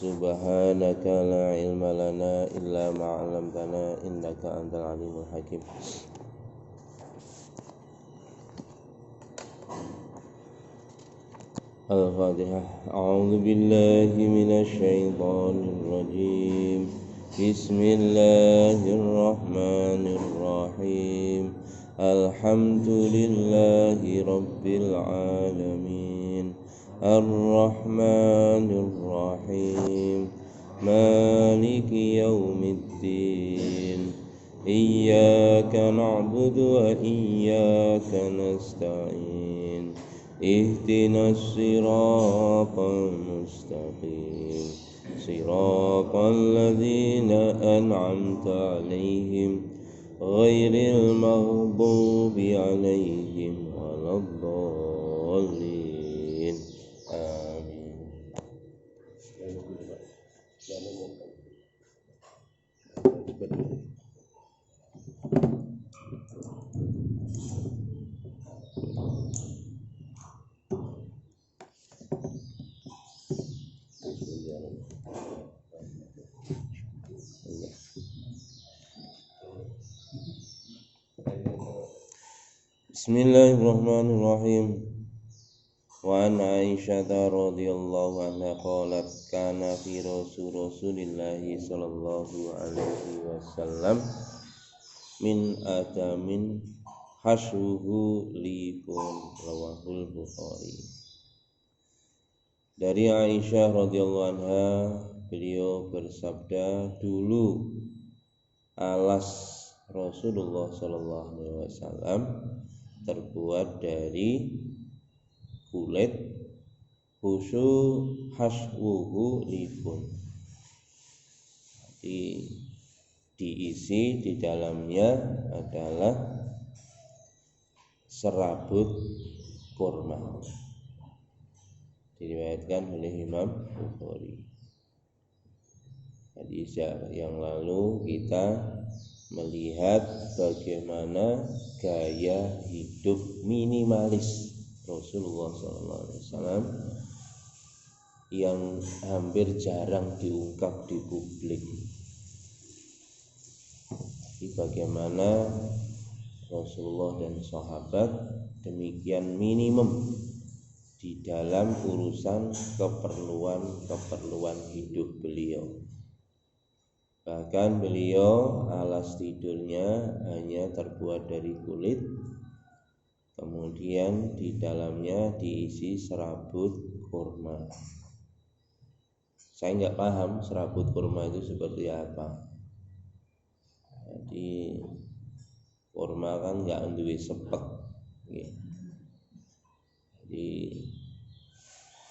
Subhanaka la ilma lana illa ma 'allamtana innaka antal alimul hakim. Al-Fatihah. A'udzu billahi minasy syaithanir rajim. Bismillahirrahmanirrahim. Alhamdulillahi rabbil alamin. Ar-Rahmanir Rahim. Maliki yaumiddin. Iyyaka na'budu wa iyyaka nasta'in. Ihdinas siratal mustaqim. Siratal ladzina an'amta 'alaihim ghairil maghdubi 'alaihim waladdallin. Amin. Bismillahirrahmanirrahim. Wa an Aisyah radhiyallahu anha qalat kana fi Rasulillahi sallallahu alaihi wasallam min adamin hashuhu lifun rawahul Bukhari. Dari Aisyah radhiyallahu anha, beliau bersabda, dulu alas Rasulullah sallallahu alaihi wasallam terbuat dari kulit, khusu haswuhu lifun. Diisi di dalamnya adalah serabut kurma. Diriwayatkan oleh Imam Bukhari. Hadis yang lalu kita melihat bagaimana gaya hidup minimalis Rasulullah SAW yang hampir jarang diungkap di publik. Jadi bagaimana Rasulullah dan sahabat demikian minimum di dalam urusan keperluan hidup beliau. Bahkan beliau alas tidurnya hanya terbuat dari kulit, kemudian di dalamnya diisi serabut kurma. Saya nggak paham serabut kurma itu seperti apa. Jadi kurma kan nggak duwe sepek. Jadi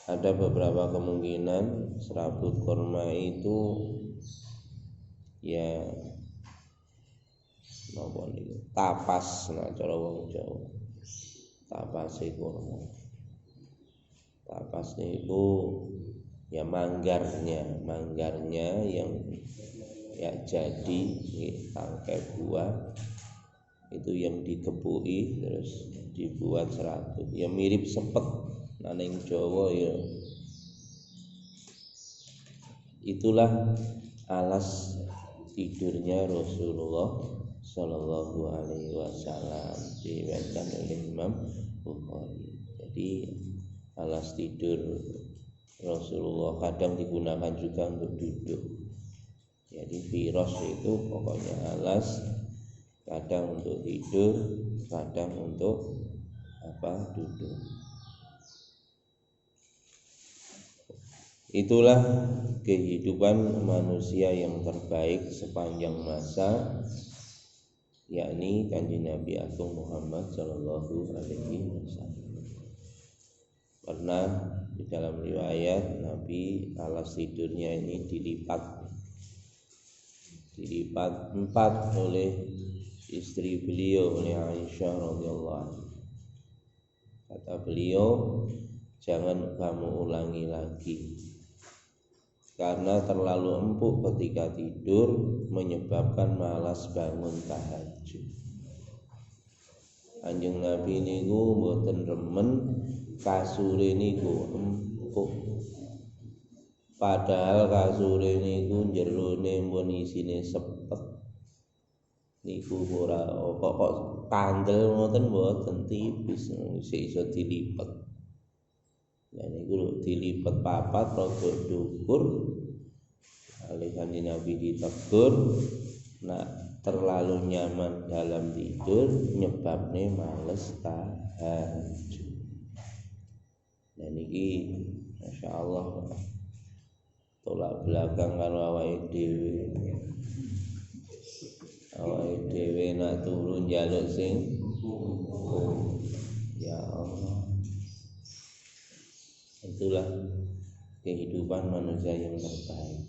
ada beberapa kemungkinan serabut kurma itu ya napa niku tapas, nah cara wong Jawa tapas kurma. Tapas niku ya manggarnya yang ya jadi tangkai buah itu yang dikepuki terus dibuat serabut. Ya mirip sepek nang Jawa ya. Itulah alas tidurnya Rasulullah Sallallahu Alaihi Wasallam, diriwayatkan oleh Imam Bukhari. Jadi alas tidur Rasulullah kadang digunakan juga untuk duduk. Jadi firas itu pokoknya alas, kadang untuk tidur, kadang untuk duduk. Itulah kehidupan manusia yang terbaik sepanjang masa, yakni Kanjeng Nabi Agung Muhammad Sallallahu Alaihi Wasallam. Pernah di dalam riwayat Nabi alas tidurnya ini dilipat 4 oleh istri beliau, oleh Aisyah radhiyallahu anha. Kata beliau, jangan kamu ulangi lagi, karena terlalu empuk ketika tidur menyebabkan malas bangun tahajud. Kanjeng Nabi niku mboten remen kasure niku empuk. Padahal kasure niku jerone mun isine sepet niku ora kok kandel ngoten mboten tipis isih iso dilipet. Lah niku dilipet papat rada dhuwur. Oleh Kanjeng Nabi ditegur, nak terlalu nyaman dalam tidur nyebabne males tahajud. Dan niki masyaallah tolak belakang karo awake dhewe. Awake dhewe nak turu njaluk sing ya Allah. Itulah kehidupan manusia yang terbaik.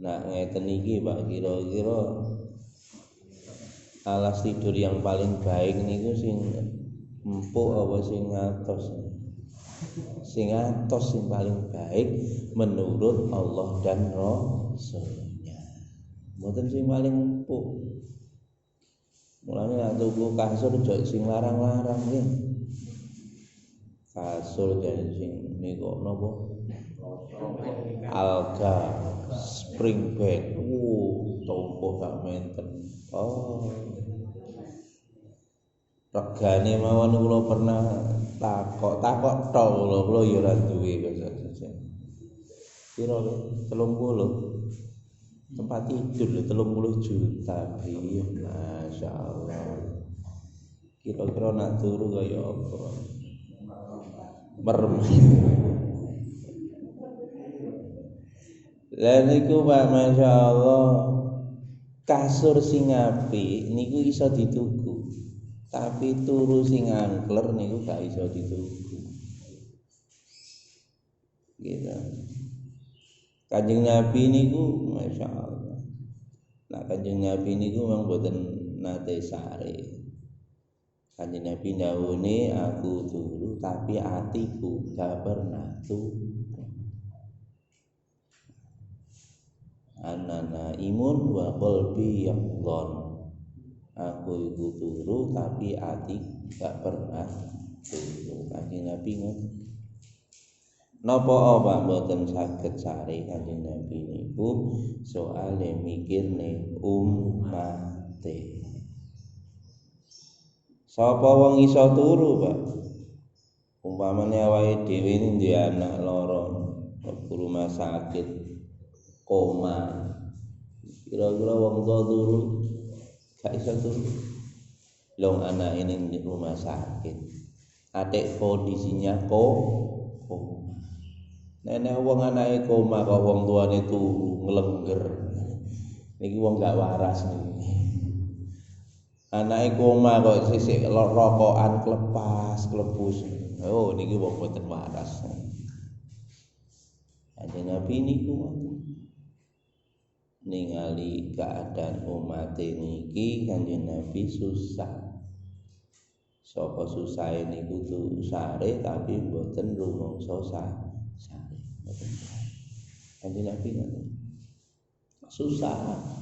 Nah ngeten iki Pak, kira-kira alas tidur yang paling baik niku sing empuk apa sing atos? Sing atos sing paling baik menurut Allah dan Rasulnya. Mboten sing paling empuk. Mulane nek tuku kasur aja sing larang-larang ya. Kasur jan sing niku napa? Alga, spring bed. Tompo sak menten. Regane mawon kula pernah takok tok kula ya ora duwe kok. Piro lho? 30. Tempat tidur lho 30 juta. Iya, masyaallah. Kira-kira nak turu kaya apa? Merem. Lah niku Pak masyaallah kasur sing apik niku iso dituku. Tapi turu sing angkler niku gak iso dituku. Gitu. Kanjeng Nabi niku masyaallah. Nah Kanjeng Nabi niku memang boten nate sare. Kanjeng Nabi ndawuhne aku turu tapi atiku gak pernah turu. Anana imun wa qalbi yaqdon. Aku iku turu tapi ati gak pernah turu. Kanjeng Nabi ngoten. Napa apa mboten saged sare Kanjeng Nabi niku soale mikirne ummate. Sapa wong iso turu, Pak? Umpamane awake dhewe duwe anak loro mlebu rumah sakit koma. Kira-kira wong tuwa turu gak iso turu. Long anak ini di rumah sakit. Adik kondisinya koma. Nenek wong anake koma kok wong tuane turu nglengger. Niki wong gak waras niki. Anake koma kok sisik rokokan klepas, klebus. Oh niki wong boten waras. Kanjeng Nabi niku ningali keadaan umat niki Kanjeng Nabi susah. Sapa susahe niku tuh sare tapi mboten rumangsa sare. Kanjeng Nabi ngoten. Susah.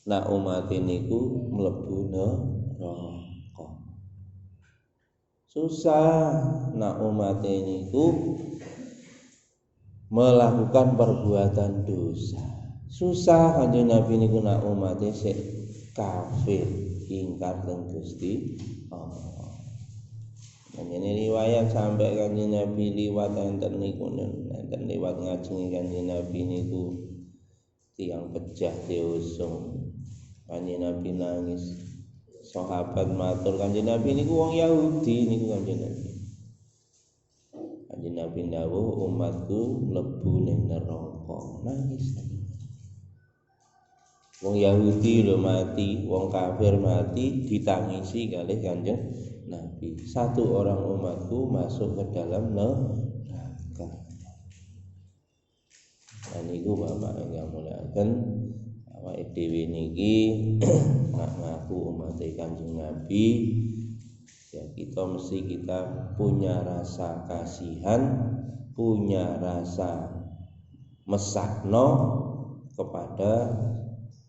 Nak umat niku mlebu neraka. Susah nak umat niku melakukan perbuatan dosa. Susah Kanjeng Nabi niku nak umate sik kafir ingkar teng Gusti Allah. Ini riwayat sampai Kanjeng Nabi liwat enten niku enten liwat ngajengi Kanjeng Nabi niku tiang pejah diusung. Kanjeng Nabi nangis. Sahabat matur Kanjeng Nabi niku wong Yahudi niku Kanjeng Nabi. Kanjeng Nabi dawuh umatku mlebu ning neraka. Nangis. Wong Yahudi lho mati, wong kafir mati ditangisi kalih Kanjeng Nabi. Satu orang umatku masuk ke dalam neraka. Dan niku Bapak ingkang mulyakaken awake dhewe niki nak ngaku umat Kanjeng Nabi ya kita punya rasa kasihan, punya rasa mesakno kepada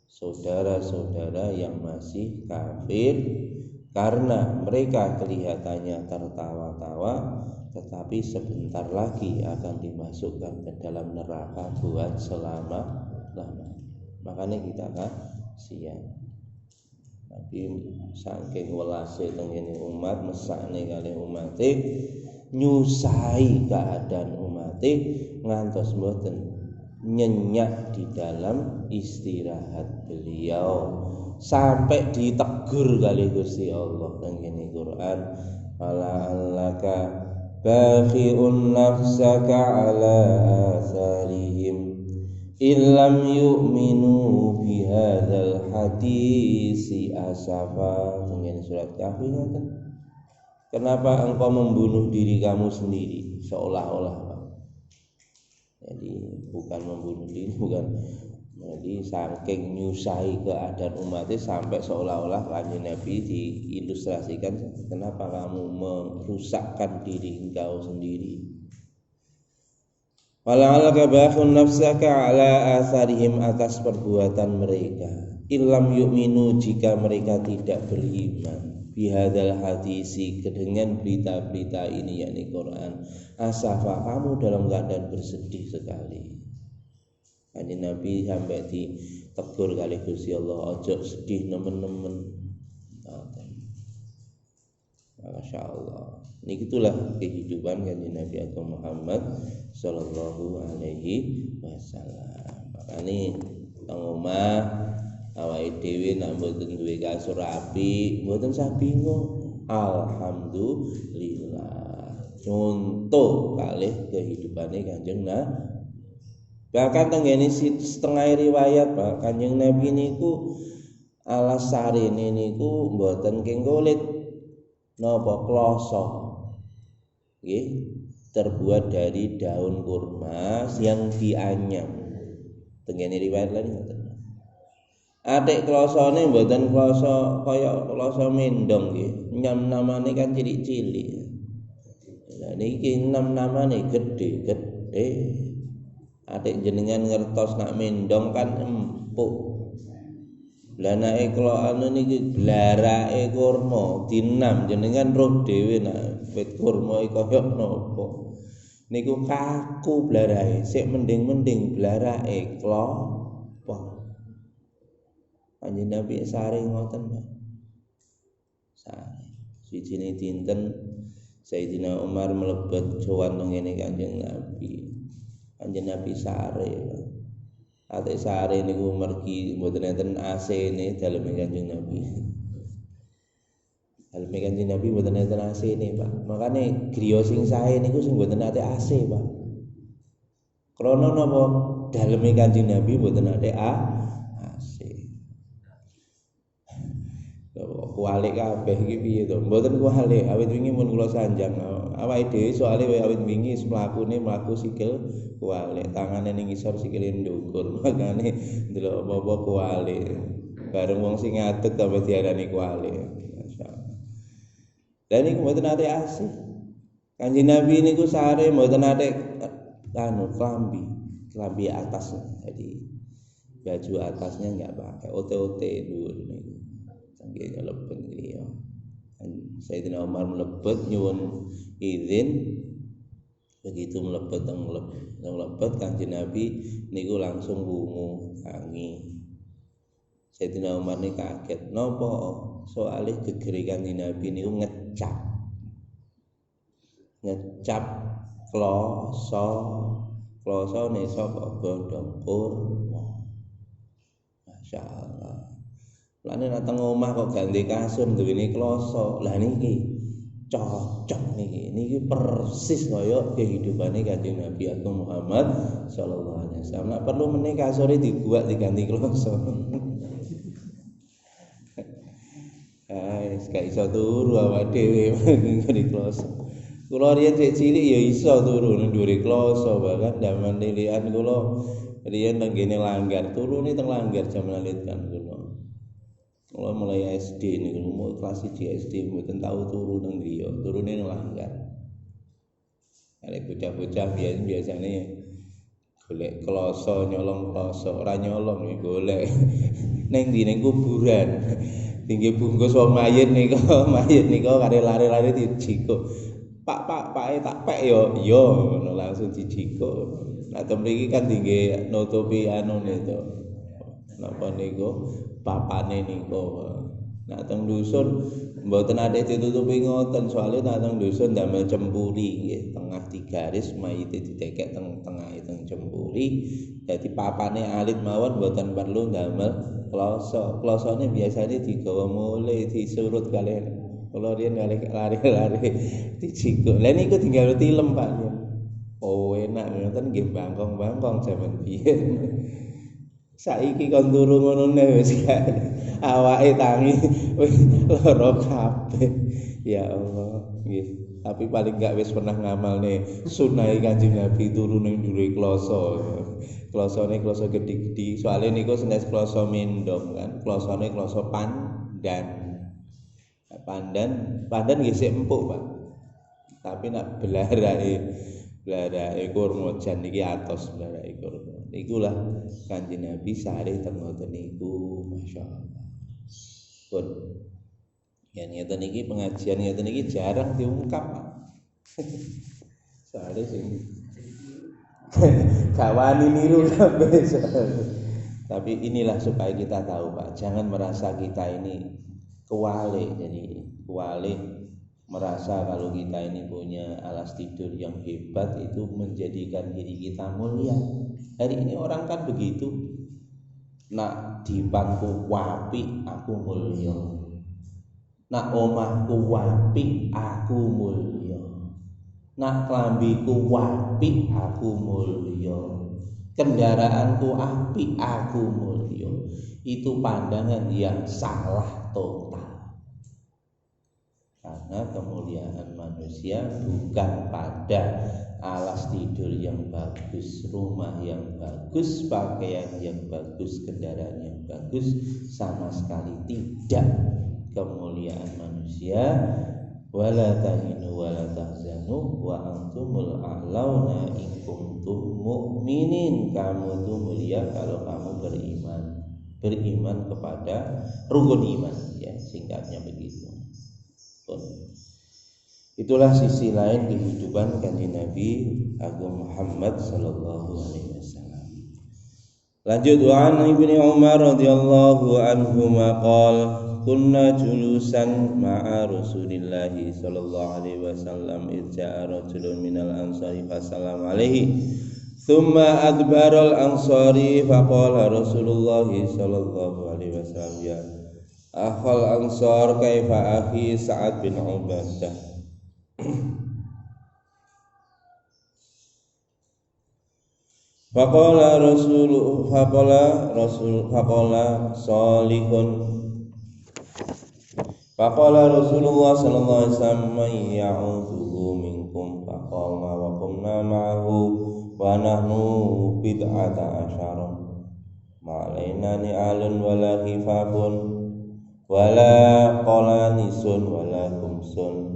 saudara-saudara yang masih kafir Karena mereka kelihatannya tertawa-tawa, tetapi sebentar lagi akan dimasukkan ke dalam neraka buat selama-lamanya. Makanya kita kasihan. Tapi saking welase tengene umat, mesakne kali umate, nyusai keadaan umate ngantos mboten nyenyak di dalam istirahat beliau, sampai ditegur kali Gusti Allah tengene Quran, wala allaka bakhi'un nafsaka ala atharihim illam yu'minu bihadzal hadisi asafa. Tengene surat Kahfi ngoten. Kenapa engkau membunuh diri kamu sendiri seolah-olah, Pak? Jadi bukan membunuh diri, bukan. Jadi saking nyusahi keadaan umatnya sampai seolah-olah Kanjeng Nabi diilustrasikan, kenapa kamu merusakkan diri engkau sendiri? Wala'alaka bakhun nafsaka ala atharihim, atas perbuatan mereka. Illam yu'minu, jika mereka tidak beriman. Bihadzal hadisi, dengan berita-berita ini yakni Quran. Asafa, kamu dalam keadaan bersedih sekali. Kanjeng Nabi sampai ditegur kali Gusti Allah, ojo sedih nemen-nemen. Masya Allah. Ini itulah kehidupan Kanjeng Nabi atau Muhammad Sallallahu Alaihi Wasallam. Makanya teng omah awake dhewe nek mboten duwe kasur rapi, mboten usah bingung. Alhamdulillah. Contoh kalih kehidupane Kanjeng Nabi. Bahkan tengene setengah riwayat, Pak, Kanjeng Nabi niku alas sarine niku mboten kengkulit napa kloso. Nggih, terbuat dari daun kurma yang dianyam. Tengene riwayat lain ngoten. Atik klosone mboten kloso kaya kloso mendong nggih. Nyam namane kan cilik-cilik. Lah niki namane gede-gede. Adik jenengan ngertos nak mendong kan empuk. Lah nek klo anu niki blarake kurma dinam, jenengan roh dhewe nak wit kurma iki kaya napa. Niku kaku blarake, sik mending-mending blarake klopo. Kanjeng Nabi sare ngoten, Pak. Sare. Sijine dinten Sayyidina Umar mlebet sowan nang ngene Kanjeng Nabi. Kanjeng Nabi sare. Ate sare niku mergi mboten enten AC-ne daleme Kanjeng Nabi. Daleme Kanjeng Nabi mboten enten AC-ne, Pak. Makane griya sing sae niku sing mboten ate AC, Pak. Krana napa? Daleme Kanjeng Nabi mboten ate AC. Kualik kabeh iki piye to? Mboten kualik, awit wingi mun kula sanjang. Awake dhewe soalé awit wingi mlakune mlaku sikil kualik, tangane ning ngisor sikile ndukur. Makane ndelok apa-apa kualik. Bareng wong sing ngadeg tambah diarani kualik. Masyaallah. Lah niku mboten ate asih. Kanjeng Nabi niku sare mboten ate klambi atas. Jadi baju atasnya enggak pakai, ote-ote dhuwur niku. Nggih lebet iki ya. Sayyidina Umar mlebet nyuwun izin, begitu mlebet Kanjeng Nabi niku langsung wungu tangi. Sayyidina Umar niku kaget, napa soalé gegere Kanjeng Nabi niku ngecap kloso ne sapa godhong kurma. Masyaallah. Lane dateng omah kok ganti kasur duweni kloso. Lah niki cocok niki persis kaya kehidupane Kanjeng Nabi Agung Muhammad sallallahu alaihi wasallam. Nek perlu meneh kasure dibuat diganti kloso. Gak iso turu awake dhewe ngene kloso. Kula riyen sik cilik ya iso turu nang dhuwure kloso, bahkan zaman nilian kula riyen nang ngene langgar, turune teng langgar jaman alitan kula. Kula mulai SD niku umur kelas 1 SD mboten tau turu nang griya, turune nang langgar. Arek bocah-bocah biasane golek kloso, nyolong kloso, ora nyolong golek. Ning ndi ning kuburan. tinggi bungkus wong mayit nika kare lari-lari dijiko. Pak tak pek yo. Yo ngono langsung dijiko. Nah mriki kan tinggi nutupi anune to. Napa niku papane niku. Nah teng dusun mboten ade ditutupi ngoten soalé nah teng dusun damel cempuri nggih tengah digaris mayite didekek teng tengah teng cempuri. Dadi papane alit mawon mboten perlu damel kloso. Klosone biasane digawa mule disurut kalian. Kula riyen lari-lari dijiko. Lah niku tinggal tilem Pak. Oh enak ngoten nggih bangkong-bangkong jaman biyen. Saiki kon turu ngono wis awake tangi wis lara kabeh. Ya Allah, nggih. Tapi paling gak wis pernah ngamalne sunah Kanjeng Nabi turu ning ndure kloso. Klosone kloso gedhi-gedhi. Soale niku senes kloso mendong kan. Klosone kloso pandan. Pandan nggih sik empuk, Pak. Tapi nak blarake kurma jan iki atos blarake kurma. Ikulah Kanjeng Nabi sare teng ngoten niku, masyaallah. Pun yen ngeten iki pengajian ngeten iki jarang diungkap, Pak. Soale sing gak wani niru kabeh. Tapi inilah supaya kita tahu, Pak, jangan merasa kita ini kewale. Jadi kewale merasa kalau kita ini punya alas tidur yang hebat itu menjadikan diri kita mulia. Hari ini orang kan begitu. Nak dipanku wapi aku mulia. Nak omahku wapi aku mulia. Nak klambiku wapi aku mulia. Kendaraanku api aku mulia. Itu pandangan yang salah total. Karena kemuliaan manusia bukan pada alas tidur yang bagus, rumah yang bagus, pakaian yang bagus, kendaraan yang bagus. Sama sekali tidak. Kemuliaan manusia wala tahinu wala tahzanu wa antumul a'launa in kuntum mu'minin. Kamu itu mulia kalau kamu beriman kepada rukun iman, ya singkatnya begitu. Itulah sisi lain kehidupan Kanjeng Nabi Agung Muhammad sallallahu alaihi wasallam. Lanjut, wa an Ibnu Umar radhiyallahu anhu maqal kunna julusan ma'a Rasulillah sallallahu alaihi wasallam idza rajulun minal ansari fasallam alaihi thumma adbara al ansari faqala Rasulullah sallallahu alaihi wasallam ya akhal ansar kaifa akhi Sa'ad bin Ubadah. Faqala Rasulullah sallallahu alaihi wasallam ya'uduhu minkum faqama wa qumna ma'ahu wa nahnu bid'ata asyara ma'alaina ni'alun wala khifafun wala qalanisun wala kumsun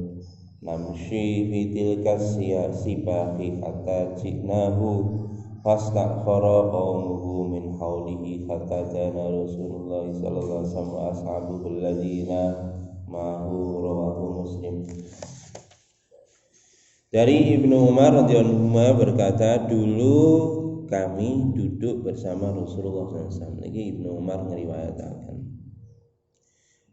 namshi fi tilka sibaqi hatta ji'nahu fastaghfara qaumuhu min haulihi hatta jana Rasulullah sallallahu alaihi wasallam ashabuhu alladziina ma'ahu rawahu Muslim. Dari Ibnu Umar radhiyallahu anhu berkata, dulu kami duduk bersama Rasulullah SAW. Ini Ibnu Umar ngeriwayatkan.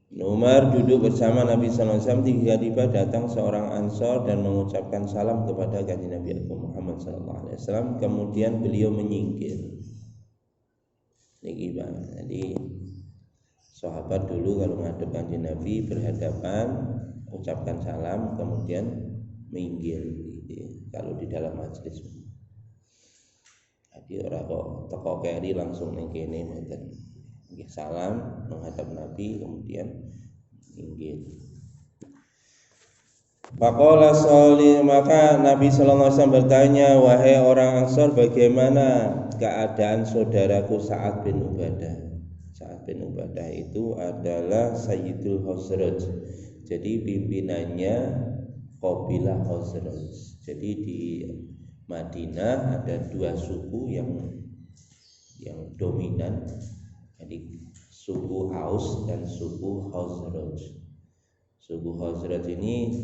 Ibnu Umar duduk bersama Nabi SAW. Tiba-tiba datang seorang Ansor dan mengucapkan salam kepada Kanjeng Nabi Muhammad SAW. Kemudian beliau menyingkir. Ini Bang. Jadi sahabat dulu kalau ngadep Kanjeng Nabi berhadapan, ucapkan salam, kemudian minggir gitu, kalau di dalam majelis. Jadi orang kok teko keri langsung ning kene mboten. Nggih salam menghadap Nabi kemudian minggir. Faqala sholli, maka Nabi sallallahu alaihi wasallam bertanya, wahai orang Ansor, bagaimana keadaan saudaraku Sa'ad bin Ubadah? Sa'ad bin Ubadah itu adalah Sayyidul Khazraj. Jadi pimpinannya Qabilah Khazraj. Jadi di Madinah ada dua suku yang dominan. Jadi suku Aus dan suku Khazraj. Suku Khazraj ini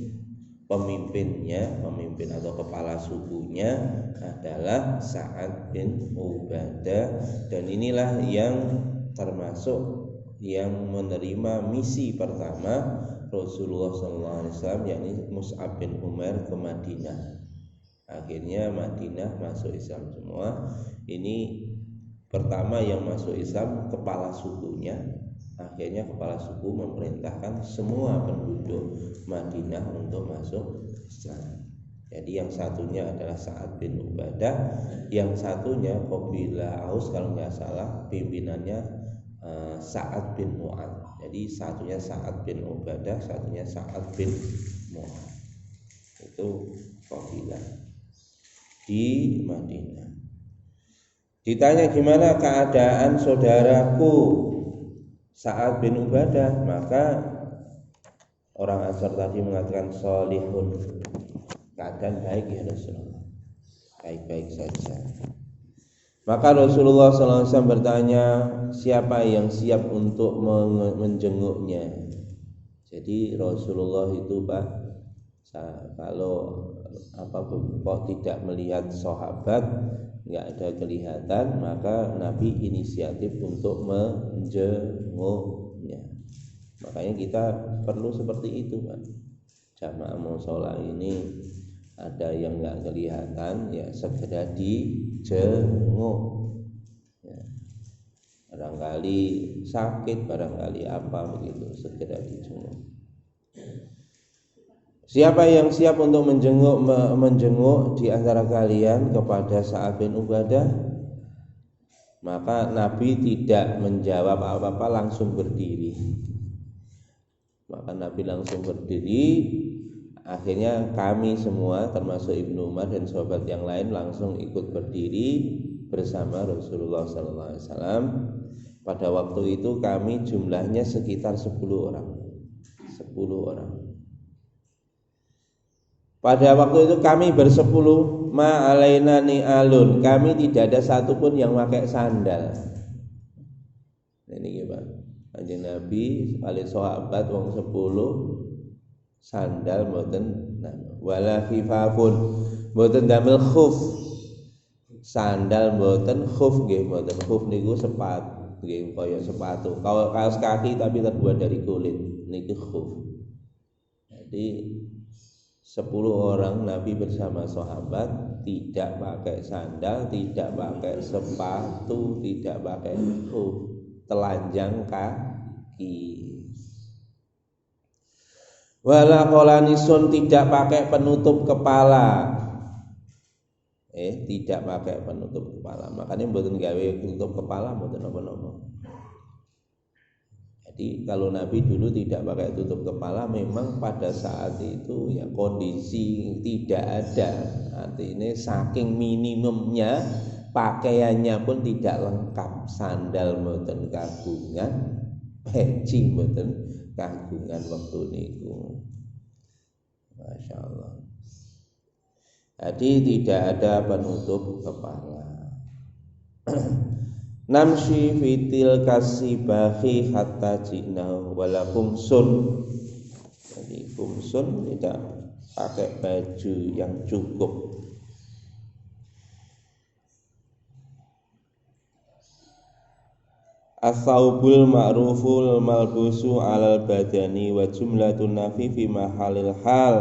pemimpin atau kepala sukunya adalah Sa'ad bin Ubadah, dan inilah yang termasuk yang menerima misi pertama Rasulullah SAW, yakni Mus'ab bin Umair ke Madinah. Akhirnya Madinah masuk Islam semua. Ini pertama yang masuk Islam kepala sukunya. Akhirnya kepala suku memerintahkan semua penduduk Madinah untuk masuk Islam. Jadi yang satunya adalah Sa'ad bin Ubadah, yang satunya kabilah Aus kalau nggak salah pimpinannya Sa'ad bin Mu'adz. Jadi satunya Sa'ad bin Ubadah, satunya Sa'ad bin Mu'adz. Itu kabilah di Madinah. Ditanya gimana keadaan saudaraku Sa'ad bin Ubadah, maka orang Ansar tadi mengatakan sholihun, keadaan baik ya Rasulullah, baik-baik saja. Maka Rasulullah SAW bertanya, siapa yang siap untuk menjenguknya? Jadi Rasulullah itu Pak, kalau kok tidak melihat sahabat, nggak ada kelihatan, maka Nabi inisiatif untuk menjenguknya. Makanya kita perlu seperti itu Pak. Jamaah mushola ini ada yang nggak kelihatan, ya segera dijenguk. Ya. Barangkali sakit, barangkali apa begitu, segera dijenguk. Siapa yang siap untuk menjenguk di antara kalian kepada Sa'ad bin Ubadah? Maka Nabi tidak menjawab apa-apa, langsung berdiri. Maka Nabi langsung berdiri. Akhirnya kami semua termasuk Ibnu Umar dan sahabat yang lain langsung ikut berdiri bersama Rasulullah SAW. Pada waktu itu kami jumlahnya sekitar 10 orang. 10 orang. Pada waktu itu kami bersepuluh, ma'alaina ni'alun, kami tidak ada satupun yang pakai sandal. Ini gimana? Kanjeng Nabi kali sahabat wong 10 sandal mboten wala khifafun, mboten damel khuf. Sandal mboten, khuf nggih mboten. Khuf niku sepatu nggih kaya sepatu. Kaos kaki tapi terbuat dari kulit niku khuf. Jadi 10 orang Nabi bersama sahabat tidak pakai sandal, tidak pakai sepatu, tidak pakai khuf, telanjang kaki. Wala qolanisun, tidak pakai penutup kepala. Tidak pakai penutup kepala. Makanya mboten gawe penutup kepala mboten napa-napa. Jadi kalau Nabi dulu tidak pakai tutup kepala, memang pada saat itu ya kondisi tidak ada. Artinya saking minimumnya pakaiannya pun tidak lengkap. Sandal mboten kagungan, peci mboten kagungan waktu niku. Masya Allah. Jadi tidak ada penutup kepala. Namshi fitil kasibahi hatta jina wala kumsun. Jadi kumsun tidak pakai baju yang cukup. As-saubul ma'ruful malbusu alal badani wa jumlatun nafi fi mahalil hal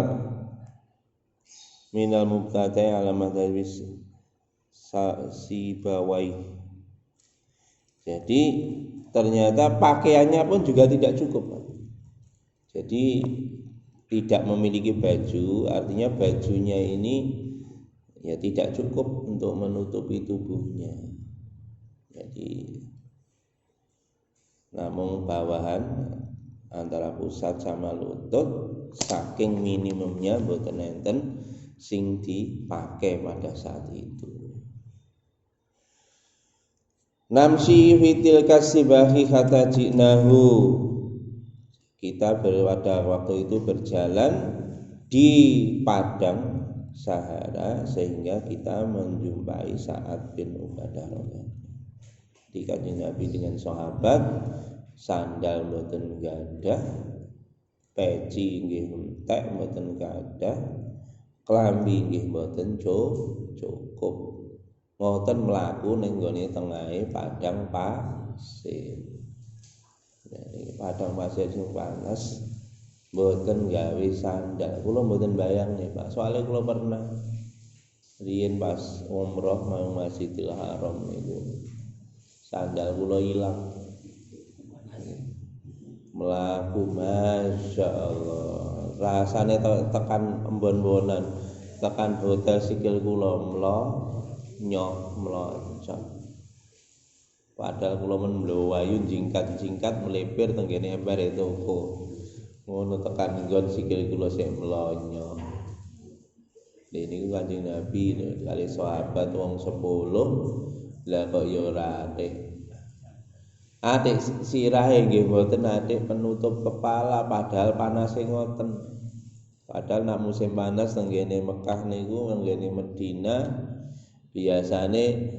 minal mubtada'i ala madhabis sibawai. Jadi ternyata pakaiannya pun juga tidak cukup. Jadi tidak memiliki baju, artinya bajunya ini ya tidak cukup untuk menutupi tubuhnya. Jadi namun bawahan antara pusat sama lutut, saking minimumnya mboten enten sing dipakai pada saat itu. Namsi fitil kasibahi kata jinahu, kita pada waktu itu berjalan di padang Sahara sehingga kita menjumpai Sa'ad bin Ubadah. Di Kanjeng Nabi dengan sahabat sandal mboten gadah, peci nggih entek mboten gadah, klambi nggih mboten cukup. Ngoten mlaku ning nggone tengahe padang pasir. Jadi padang pasir sing panas mboten gawe sandal. Kula mboten bayang nih Pak, soalnya kula pernah riyen pas umroh mau Masjidil Haram niku sandal kula ilang. Mlaku Masya Allah, rasane tekan embon-embonan, tekan hotel sikil kula mlocot. Padahal kula men mlayu jingkat-jingkat melipir teng kene embare toko. Ngono tekan nggon sikil kula sik mlonyo. Niku Kanjeng Nabi kali sahabat wong 10 lah kok ya ora atik sirahe nggih mboten atik penutup kepala padahal panase ngoten. Padahal nak musim panas teng kene Mekah niku teng kene Madinah biasane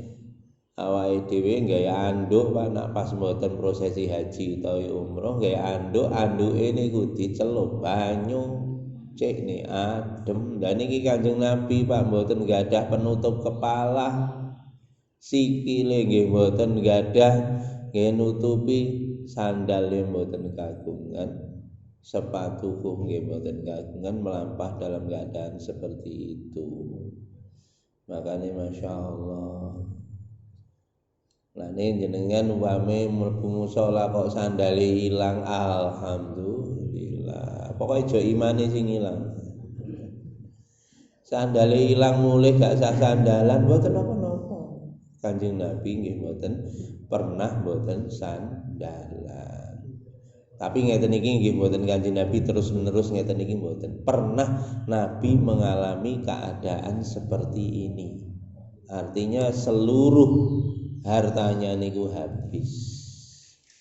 awake dhewe gawe anduk Pak nak pas mboten prosesi haji utawa umroh gawe anduke niku dicelup banyu cek nih adem. Dan niki Kanjeng Nabi Pak mboten gadah penutup kepala, sikile nggih mboten gadah nggih nutupi, sandale mboten kagungan, sepatu nggih mboten kagungan, melampah dalam keadaan seperti itu. Makanya Masya Allah. Lah nih jenengan umpame mlebu musala kok sandale ilang, alhamdulillah. Pokoke aja imane sing ilang. Sandale ilang mulih gak sah sandalan mboten napa-napa. Kanjeng Nabi nggih mboten pernah mboten sandalan. Tapi ngeten iki nggih mboten Kanjeng Nabi terus-menerus ngeten iki mboten. Pernah Nabi mengalami keadaan seperti ini. Artinya seluruh hartanya niku habis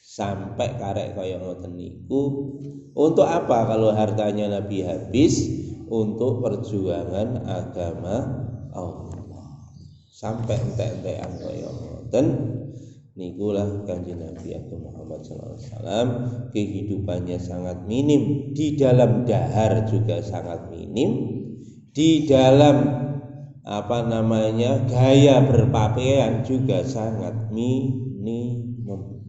sampai karek kaya ngoten niku. Untuk apa kalau hartanya Nabi habis? Untuk perjuangan agama Allah. Sampai entek-entekan kaya ngoten niku lah Kanjeng Nabi Muhammad sallallahu alaihi wasallam. Kehidupannya sangat minim, di dalam dahar juga sangat minim, di dalam gaya berpakaian juga sangat minimum.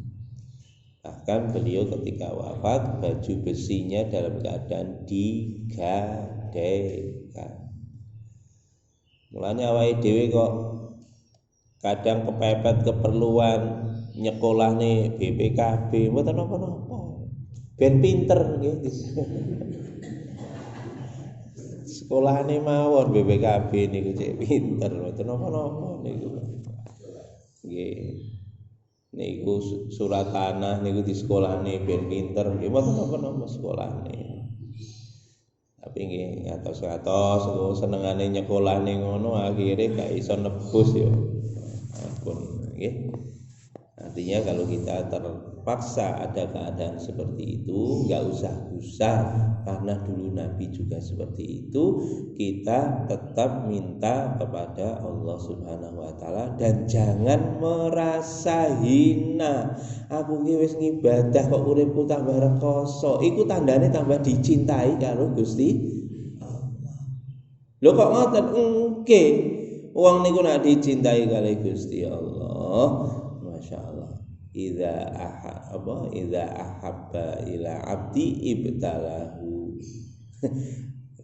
Bahkan beliau ketika wafat baju besinya dalam keadaan digadaikan. Mulanya awake dhewe kok kadang kepepet keperluan nyekolahne BPKB mboten napa-napa. Ben pinter nggih. Sekolahane mawon BPKB niku cek pinter mboten napa-napa niku. Nggih. Niku surat tanah niku di sekolahane ben pinter nggih mboten napa-napa sekolahane. Tapi nggih ngatos-ngatos senengane nyekolahne ngono akhire gak iso nebus ya. Ampun nggih. Artinya kalau kita terpaksa ada keadaan seperti itu, enggak usah gusar karena dulu Nabi juga seperti itu. Kita tetap minta kepada Allah Subhanahu wa taala dan jangan merasa hina. Aku ki wis ngibadah kok uripku tambah rekoso. Iku tandane tambah dicintai karo Gusti Allah. Lho kok ngoten? Nggih. Wong niku nek dicintai kali Gusti Allah, Masya Allah. Idza ahabba ila abdi ibtalahu.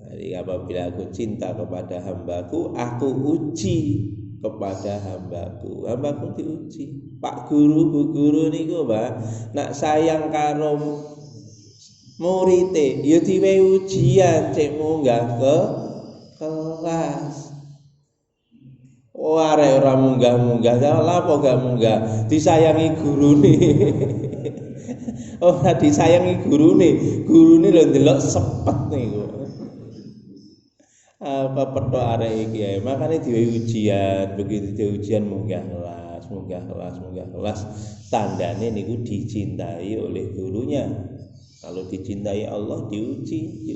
Jadi apabila aku cinta kepada hambaku, aku uji kepada hambaku. Hambaku diuji. Pak guru, bu guru niku, Pak, nak sayang karo murite, ya diwehi ujian cek munggah ke kelas. Arek ora munggah-munggah, lha apa gak munggah? Disayangi gurune. Ora disayangi gurune. Gurune lho ndelok sepet niku. Apa petok arek iki ae. Makane diwehi ujian, begitu diwehi ujian munggah kelas. Tandane niku dicintai oleh gurunya. Kalau dicintai Allah diuji.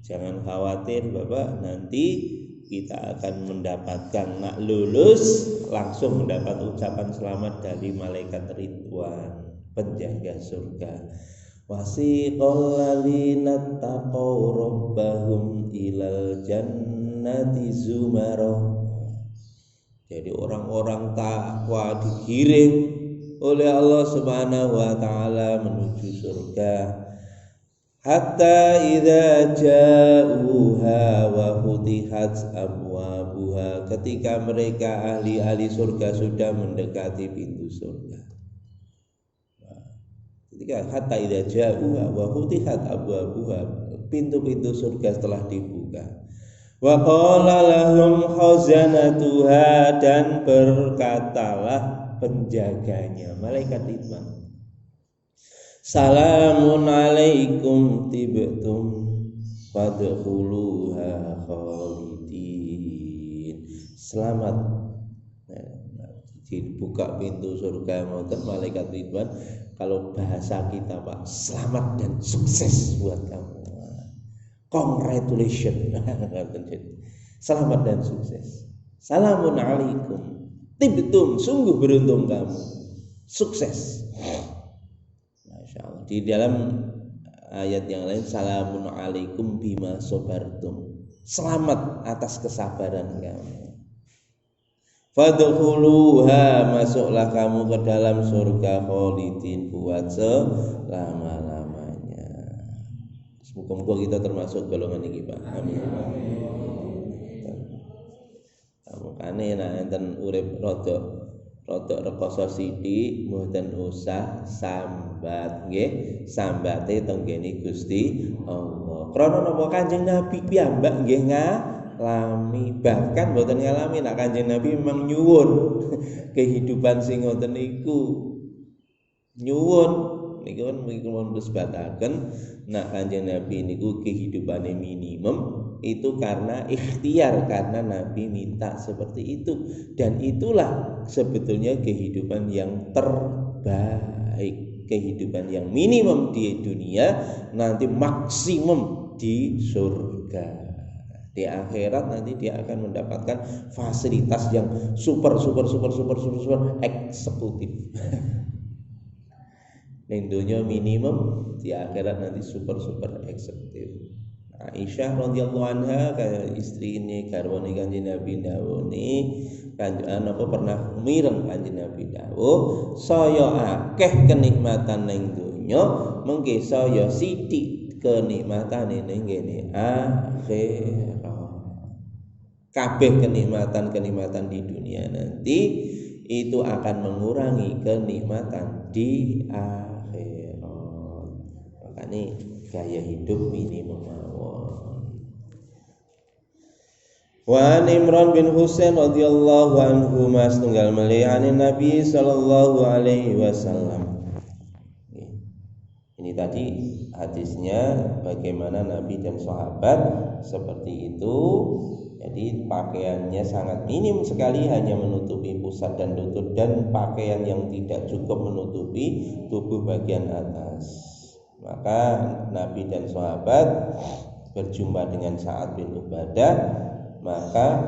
Jangan khawatir Bapak, nanti kita akan mendapatkan, nak lulus langsung mendapat ucapan selamat dari malaikat Ridwan, penjaga surga. Wasiqal ladzina taqaw rabbahum ilal jannati zumarah. Jadi orang-orang takwa digiring oleh Allah Subhanahu wa taala menuju surga. Hatta idza ja'uha wa futihat abwabuha, ketika mereka ahli-ahli surga sudah mendekati pintu surga. Ketika hatta idza ja'uha wa futihat abwabuha, pintu-pintu surga telah dibuka. Wa qala lahum khazanatuha, dan berkatalah penjaganya, malaikat Ridwan, salamun alaikum tibtum fadkhuluha khalidin. Selamat. Dibuka pintu surga ngoten malaikat Ridwan, kalau bahasa kita Pak, selamat dan sukses buat kamu. Congratulations. Selamat dan sukses. Salamun alaikum tibtum, sungguh beruntung kamu, sukses. Di dalam ayat yang lain, salamun alaikum bima sabartum, selamat atas kesabaran kamu. Fadkhuluha, masuklah kamu ke dalam surga khalidin, buat selama-lamanya. Semoga kita termasuk golongan ini Pak. Amin. Makane nek enten urip rada rekoso sithik mboten usah sambat nggih, sambate tenggene Gusti Allah. Krana napa Kanjeng Nabi piyambak nggih ngalami, bahkan mboten ngalami, nek Kanjeng Nabi memang nyuwun kehidupan sing ngoten niku. Nyuwun niku mun sebataken nek Kanjeng Nabi niku kehidupane minimum itu karena ikhtiar, karena Nabi minta seperti itu, dan itulah sebetulnya kehidupan yang terbaik, kehidupan yang minimum di dunia, nanti maksimum di surga. Di akhirat nanti dia akan mendapatkan fasilitas yang super eksekutif. Ning dunya minimum, di akhirat nanti super eksekutif. Aisyah radhiyallahu anha, istri ini garwane Kanjeng Nabi dawuh pernah mireng Kanjeng Nabi dawuh, saya akeh kenikmatan ning donya, mengke saya sithik kenikmatane ning kene akhirat. Kabeh kenikmatan di dunia nanti itu akan mengurangi kenikmatan di akhirat. Makanya gaya hidup minimum. Wa Imran bin Husain radhiyallahu anhu mas tunggal melihat Nabi sallallahu alaihi wasallam. Ini tadi hadisnya bagaimana Nabi dan sahabat seperti itu. Jadi pakaiannya sangat minim sekali, hanya menutupi pusat dan lutut, dan pakaian yang tidak cukup menutupi tubuh bagian atas. Maka Nabi dan sahabat berjumpa dengan Sa'ad bin Ubadah, maka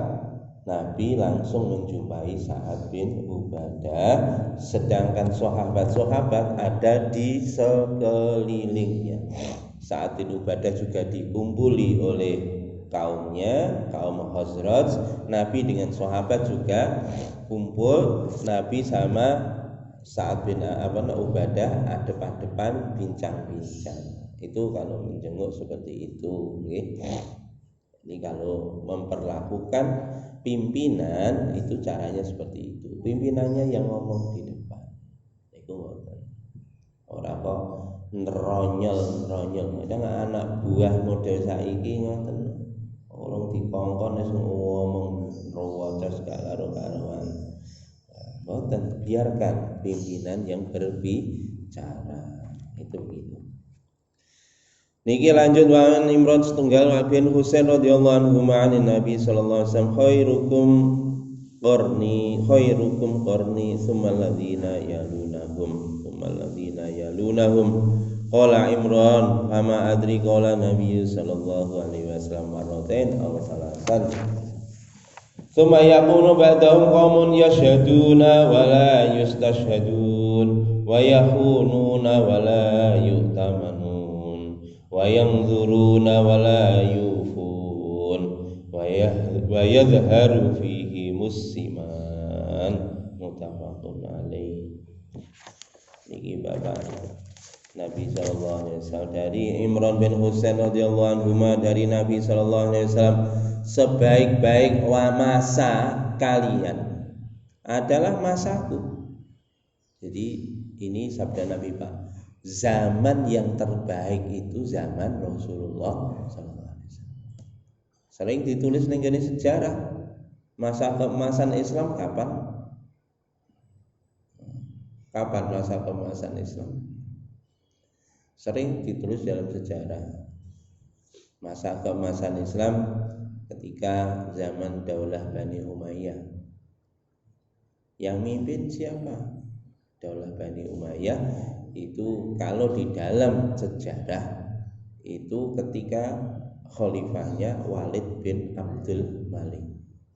Nabi langsung menjumpai Sa'ad bin Ubadah, sedangkan sahabat-sahabat ada di sekelilingnya. Sa'ad bin Ubadah juga dikumpuli oleh kaumnya, kaum Khazraj. Nabi dengan sahabat juga kumpul, Nabi sama Sa'ad bin Ubadah adep-adepan bincang-bincang. Itu kalau menjenguk seperti itu, okay? Ini kalau memperlakukan pimpinan itu caranya seperti itu. Pimpinannya yang ngomong di depan. Itu ora kok nronyol. Kadang anak buah model saiki ngoten. Orang dikongkon wis ngomong rowocos gak karo-karoan. Mboten, biarkan pimpinan yang berbicara. Itu begitu. Niki lanjut wa Imran setunggal wa bin Husain radhiyallahu anhu ma'an Nabi sallallahu alaihi wasallam khairukum qarni tsummal ladzina yalunahum qala Imran fama adri qala Nabi sallallahu alaihi wasallam marratain aw salatan Tsumma yakunu ba'dahum qaumun yashhaduna wa la yustashhadun wa yakhununa wa la yu'tamanun wa yanzuruna wa la yufun wa yadhharu fihi musiman muttafaqun alaih. Niki Bapak Nabi sallallahu alaihi wasallam dari Imran bin Husain radhiyallahu anhu dari Nabi sallallahu alaihi wasallam, sebaik-baik masa kalian adalah masaku. Jadi ini sabda Nabi Pak. Zaman yang terbaik itu zaman Rasulullah sallallahu alaihi wasallam. Sering ditulis ning gene sejarah. Masa keemasan Islam kapan? Kapan masa keemasan Islam? Sering ditulis dalam sejarah. Masa keemasan Islam ketika zaman Daulah Bani Umayyah. Yang mimpin siapa? Daulah Bani Umayyah itu kalau di dalam sejarah itu ketika khalifahnya Walid bin Abdul Malik.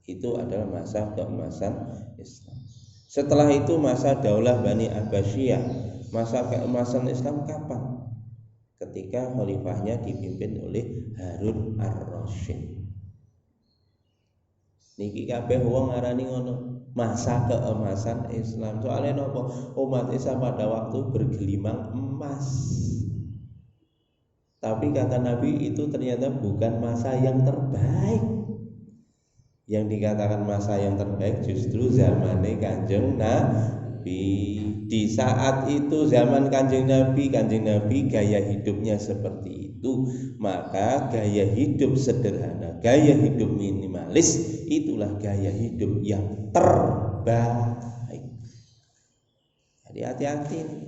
Itu adalah masa keemasan Islam. Setelah itu masa Daulah Bani Abbasiyah. Masa keemasan Islam kapan? Ketika khalifahnya dipimpin oleh Harun ar-Rasyid. Niki kabeh wong ngarani ngono, masa keemasan Islam. Soalnya napa? Umat Islam pada waktu bergelimang emas. Tapi kata Nabi itu ternyata bukan masa yang terbaik. Yang dikatakan masa yang terbaik justru zamannya Kanjeng Nabi. Di saat itu zaman Kanjeng Nabi gaya hidupnya seperti itu, maka gaya hidup sederhana, gaya hidup minimalis itulah gaya hidup yang terbaik. Jadi hati-hati nih.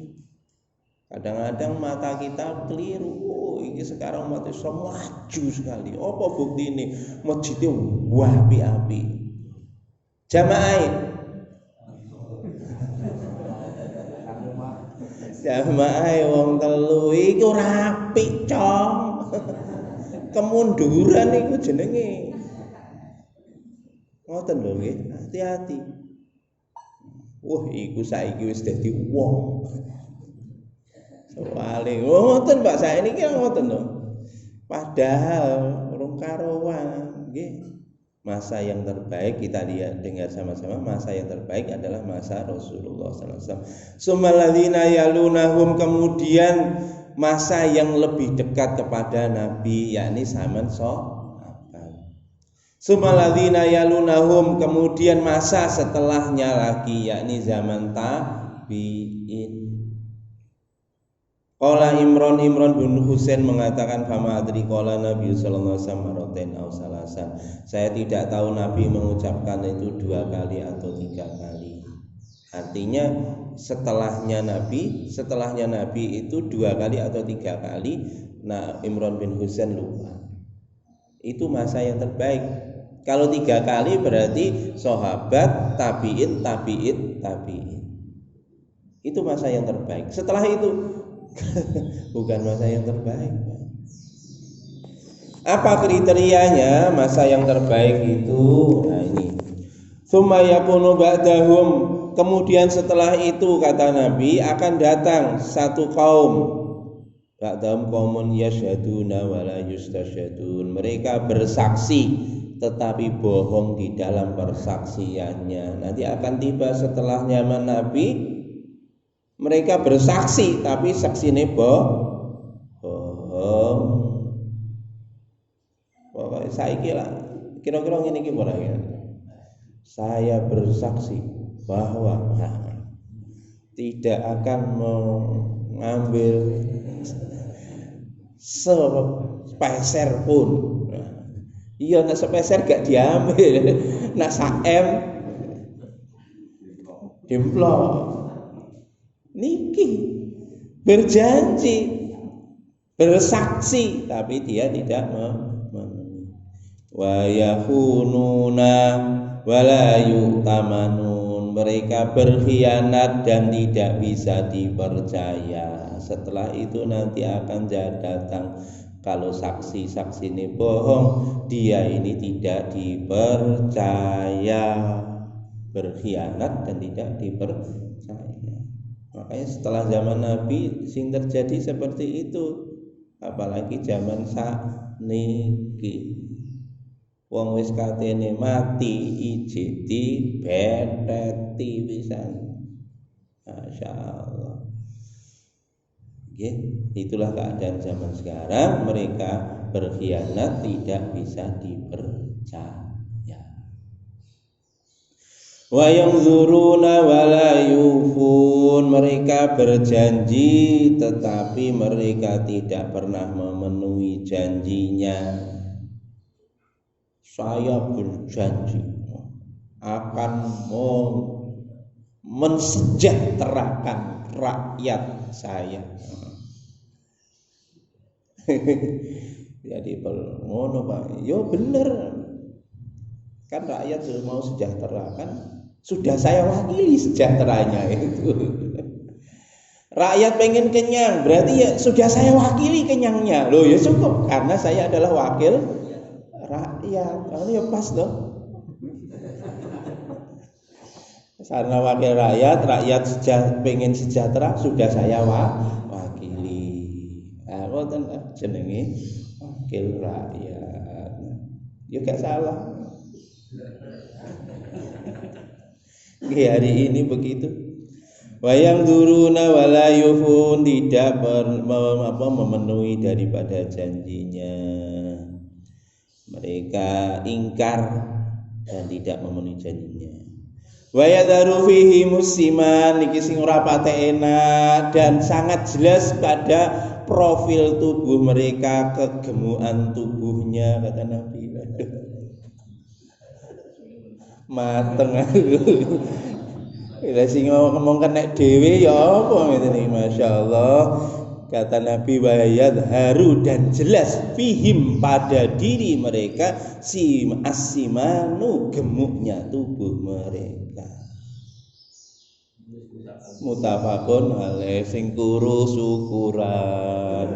Kadang-kadang mata kita keliru. Oh, ini sekarang umat Islam maju sekali. Apa bukti ini? Masjidnya api-api. Jamaah wong telu iku rapi, Cong. Kemunduran iku jenenge. Ngoten lho nggih, hati-hati. Wah, iku saiki wis dadi wong. Soale ngoten Pak, saiki ngoten lho. Padahal urung karuan, nggih. Masa yang terbaik kita lihat dengar sama-sama, masa yang terbaik adalah masa Rasulullah sallallahu alaihi wasallam. Sumalladzina yalunahum, kemudian masa yang lebih dekat kepada Nabi, yakni zaman sahabat. Sumalladzina yalunahum, kemudian masa setelahnya lagi, yakni zaman tabi'in. Qala Imran bin Husain mengatakan fama adri qala Nabi sallallahu alaihi wasallam au salasan. Saya tidak tahu Nabi mengucapkan itu 2 kali atau 3 kali. Artinya setelahnya Nabi itu 2 kali atau 3 kali. Nah, Imran bin Husain lupa. Itu masa yang terbaik. Kalau 3 kali berarti sahabat, tabi'in. Itu masa yang terbaik. Setelah itu bukan masa yang terbaik. Apa kriterianya masa yang terbaik itu? Nah ini. Tsumma yakunu ba'dahum, kemudian setelah itu kata Nabi akan datang satu kaum. Ba'dahum qaumun yashhaduna wa la yustasyhadun. Mereka bersaksi tetapi bohong di dalam persaksiannya. Nanti akan tiba setelah zaman Nabi, mereka bersaksi tapi saksine bohong. Pokoknya saiki lah kira-kira ngene iki ora ya. Saya bersaksi bahwa tidak akan mengambil sepeser pun. Iya, nak sepeser gak diambil, nak saem dimplok. Niki berjanji, bersaksi, tapi dia tidak memenuhi. Wa yakhununa wa la yu'tamanun, mereka berkhianat dan tidak bisa dipercaya. Setelah itu nanti akan datang Kalau saksi-saksi ini bohong, dia ini tidak dipercaya, berkhianat dan tidak dipercaya. Makanya setelah zaman Nabi sing terjadi seperti itu, apalagi zaman sakniki. Wong wis katene mati iji dibeteti pisan. Masyaallah. Itulah keadaan zaman sekarang, mereka berkhianat tidak bisa dipercaya. Wa yanzuruna wa la yufun, mereka berjanji tetapi mereka tidak pernah memenuhi janjinya. Saya berjanji akan mensejahterakan rakyat saya. Jadi ngono Pak, yo bener kan rakyat mau sejahtera kan, sudah saya wakili sejahteranya itu. Rakyat pengen kenyang, berarti ya sudah saya wakili kenyangnya. Loh ya cukup, karena saya adalah wakil rakyat. Kalau ya pas loh. Karena wakil rakyat pengen sejahtera, sudah saya wakili. Ngoten jenenge wakil rakyat. Ya gak salah. Hari ini begitu. Wayang duruna wala yufun, tidak memenuhi daripada janjinya. Mereka ingkar dan tidak memenuhi janjinya. Wa yadharu fihi musiman, iki sing ora pate enak dan sangat jelas pada profil tubuh mereka, kegemukan tubuhnya, kata Nabi. Mateng aku. Lah sing ngomong kena dhewe ya apa ngene, masyaallah. Kata Nabi wa yadharu, dan jelas fihim pada diri mereka asimanu, gemuknya tubuh mereka. Mutafakun alaih, sing kuru syukuran.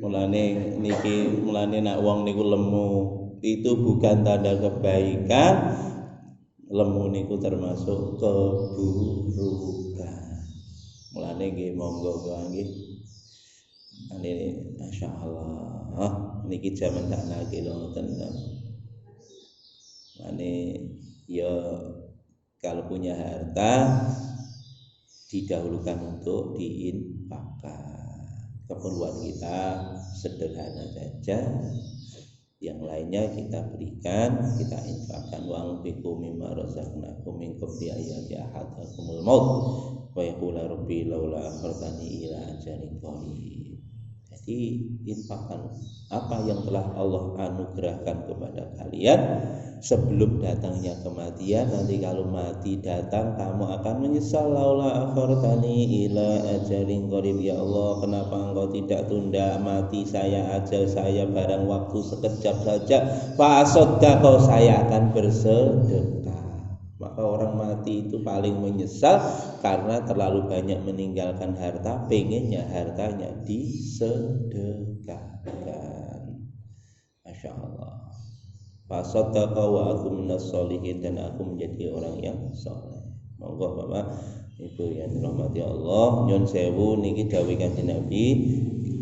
Mulane nak wong niku lemu itu bukan tanda kebaikan. Lemu niku termasuk keburukan. Mulane nggih monggo nggih. Ini masyaallah niki jaman sakniki ngoten. Ya kalau punya harta didahulukan untuk diinfakkan. Keperluan kita sederhana saja, yang lainnya kita berikan, kita infakkan. Wa anfiqu mimma razaqnakum min qabli ayati ahadakumul maut wa yaqula rabbi laula akhartani ila ajalin qarib. Jadi infakkan apa yang telah Allah anugerahkan kepada kalian sebelum datangnya kematian. Nanti kalau mati datang, kamu akan menyesal. Laula akhartani ila ajalin qarib, ya Allah, kenapa engkau tidak tunda mati saya, ajal saya barang waktu sekejap saja. Fa saddaqa, saya akan bersedekah. Maka orang mati itu paling menyesal karena terlalu banyak meninggalkan harta, pengennya hartanya disedekahkan. Masya Allah. Fasaddaqa wa aku minas sholihin, dan aku menjadi orang yang soleh. Monggo Bapak Ibu yang dirahmati Allah, nyun sewu niki dawuh Kanjeng Nabi,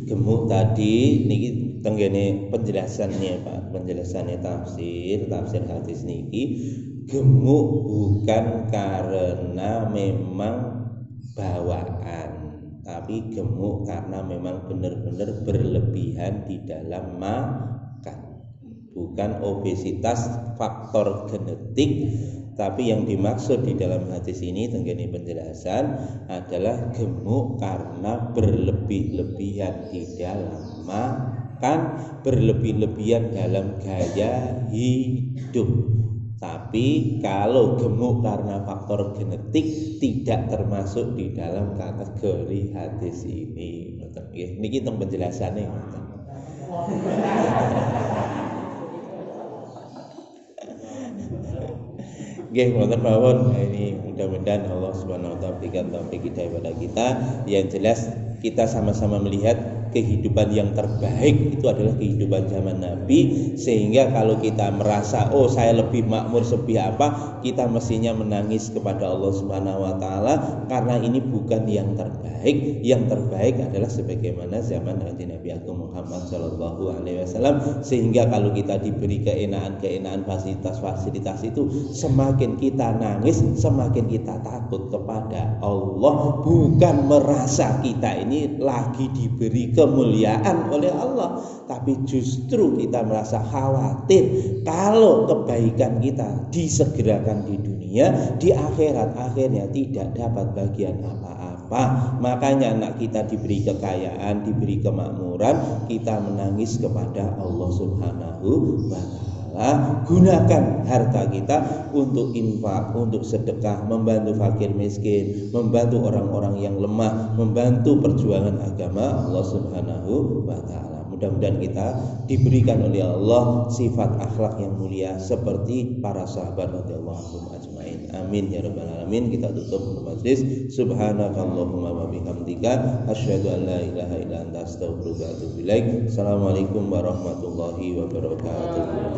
gemuk tadi niki tenggene penjelasannya Pak, penjelasannya tafsir hadis niki, gemuk bukan karena memang bawaan, tapi gemuk karena memang benar-benar berlebihan di dalam makan. Bukan obesitas faktor genetik, tapi yang dimaksud di dalam hadis ini tenggene penjelasan adalah gemuk karena berlebih-lebihan di dalam makan, berlebih-lebihan dalam gaya hidup. Tapi kalau gemuk karena faktor genetik tidak termasuk di dalam kategori hadis ini. Niki teng penjelasannya. Nggih, mboten mawon. Ini mudah-mudahan Allah Subhanahu wa taala berikan taufik hidayah kepada kita. Yang jelas kita sama-sama melihat kehidupan yang terbaik itu adalah kehidupan zaman Nabi, sehingga kalau kita merasa saya lebih makmur lebih apa, kita mestinya menangis kepada Allah Subhanahu wa taala karena ini bukan yang terbaik. Yang terbaik adalah sebagaimana zaman Nabi Agung Muhammad sallallahu alaihi wasallam, sehingga kalau kita diberi keenaan-keenaan fasilitas itu, semakin kita nangis, semakin kita takut kepada Allah, bukan merasa kita ini lagi diberi kemuliaan oleh Allah, tapi justru kita merasa khawatir kalau kebaikan kita disegerakan di dunia, di akhirat akhirnya tidak dapat bagian apa-apa. Makanya anak kita diberi kekayaan, diberi kemakmuran, kita menangis kepada Allah Subhanahu wa taala. Gunakan harta kita untuk infak, untuk sedekah, membantu fakir miskin, membantu orang-orang yang lemah, membantu perjuangan agama Allah Subhanahu wa taala. Mudah-mudahan kita diberikan oleh Allah sifat akhlak yang mulia seperti para sahabat radhiyallahu anhum ajmain. Amin ya rabbal alamin. Kita tutup majlis. Subhanakallahumma wa bihamdika asyhadu an la ilaha illa anta astaghfiruka wa atubu ilaik. Assalamualaikum warahmatullahi wabarakatuh.